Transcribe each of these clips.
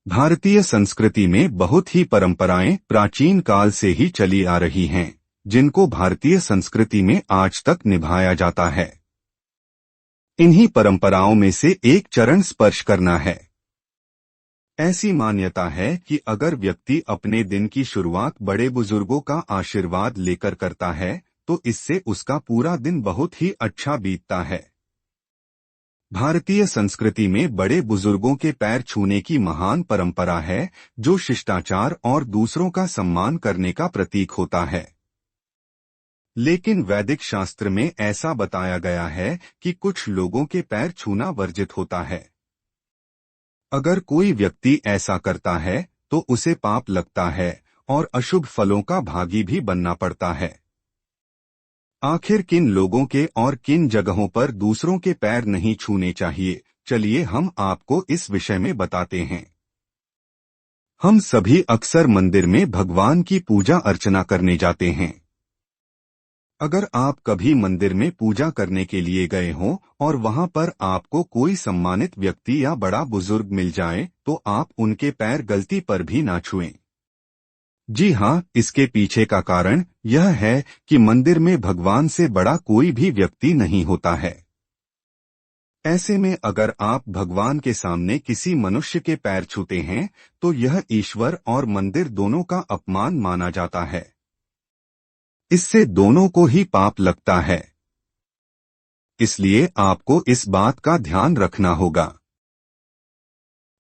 भारतीय संस्कृति में बहुत ही परंपराएं प्राचीन काल से ही चली आ रही हैं, जिनको भारतीय संस्कृति में आज तक निभाया जाता है। इन्हीं परंपराओं में से एक चरण स्पर्श करना है। ऐसी मान्यता है कि अगर व्यक्ति अपने दिन की शुरुआत बड़े बुजुर्गों का आशीर्वाद लेकर करता है, तो इससे उसका पूरा दिन बहुत ही अच्छा बीतता है। भारतीय संस्कृति में बड़े बुजुर्गों के पैर छूने की महान परंपरा है, जो शिष्टाचार और दूसरों का सम्मान करने का प्रतीक होता है। लेकिन वैदिक शास्त्र में ऐसा बताया गया है कि कुछ लोगों के पैर छूना वर्जित होता है। अगर कोई व्यक्ति ऐसा करता है तो उसे पाप लगता है और अशुभ फलों का भागी भी बनना पड़ता है। आखिर किन लोगों के और किन जगहों पर दूसरों के पैर नहीं छूने चाहिए, चलिए हम आपको इस विषय में बताते हैं। हम सभी अक्सर मंदिर में भगवान की पूजा अर्चना करने जाते हैं। अगर आप कभी मंदिर में पूजा करने के लिए गए हों और वहां पर आपको कोई सम्मानित व्यक्ति या बड़ा बुजुर्ग मिल जाए, तो आप उनके पैर गलती पर भी ना छुएं। जी हाँ, इसके पीछे का कारण यह है कि मंदिर में भगवान से बड़ा कोई भी व्यक्ति नहीं होता है। ऐसे में अगर आप भगवान के सामने किसी मनुष्य के पैर छूते हैं, तो यह ईश्वर और मंदिर दोनों का अपमान माना जाता है। इससे दोनों को ही पाप लगता है। इसलिए आपको इस बात का ध्यान रखना होगा।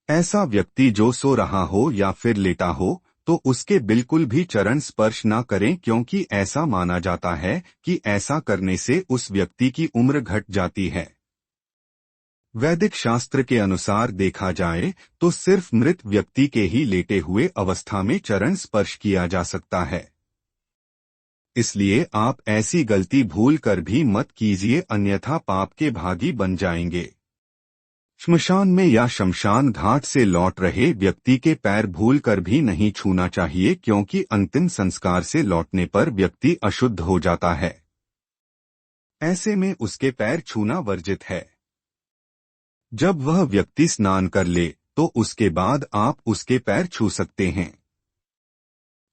ऐसा व्यक्ति जो सो रहा हो या फिर लेटा हो, तो उसके बिल्कुल भी चरण स्पर्श न करें, क्योंकि ऐसा माना जाता है कि ऐसा करने से उस व्यक्ति की उम्र घट जाती है। वैदिक शास्त्र के अनुसार देखा जाए तो सिर्फ मृत व्यक्ति के ही लेटे हुए अवस्था में चरण स्पर्श किया जा सकता है। इसलिए आप ऐसी गलती भूल कर भी मत कीजिए, अन्यथा पाप के भागी बन जाएंगे। श्मशान में या शमशान घाट से लौट रहे व्यक्ति के पैर भूल कर भी नहीं छूना चाहिए, क्योंकि अंतिम संस्कार से लौटने पर व्यक्ति अशुद्ध हो जाता है। ऐसे में उसके पैर छूना वर्जित है। जब वह व्यक्ति स्नान कर ले तो उसके बाद आप उसके पैर छू सकते हैं।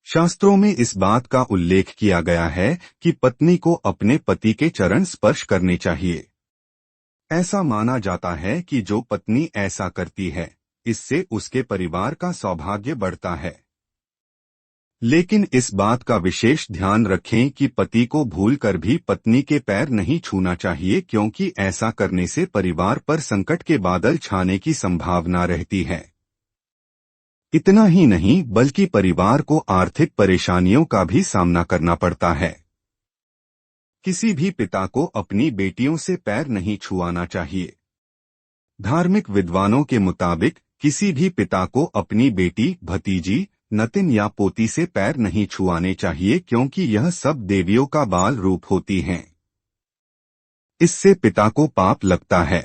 शास्त्रों में इस बात का उल्लेख किया गया है कि पत्नी को अपने पति के चरण स्पर्श करने चाहिए। ऐसा माना जाता है कि जो पत्नी ऐसा करती है, इससे उसके परिवार का सौभाग्य बढ़ता है। लेकिन इस बात का विशेष ध्यान रखें कि पति को भूलकर भी पत्नी के पैर नहीं छूना चाहिए, क्योंकि ऐसा करने से परिवार पर संकट के बादल छाने की संभावना रहती है। इतना ही नहीं, बल्कि परिवार को आर्थिक परेशानियों का भी सामना करना पड़ता है। किसी भी पिता को अपनी बेटियों से पैर नहीं छुआना चाहिए। धार्मिक विद्वानों के मुताबिक किसी भी पिता को अपनी बेटी, भतीजी, नतिन या पोती से पैर नहीं छुआने चाहिए, क्योंकि यह सब देवियों का बाल रूप होती हैं। इससे पिता को पाप लगता है।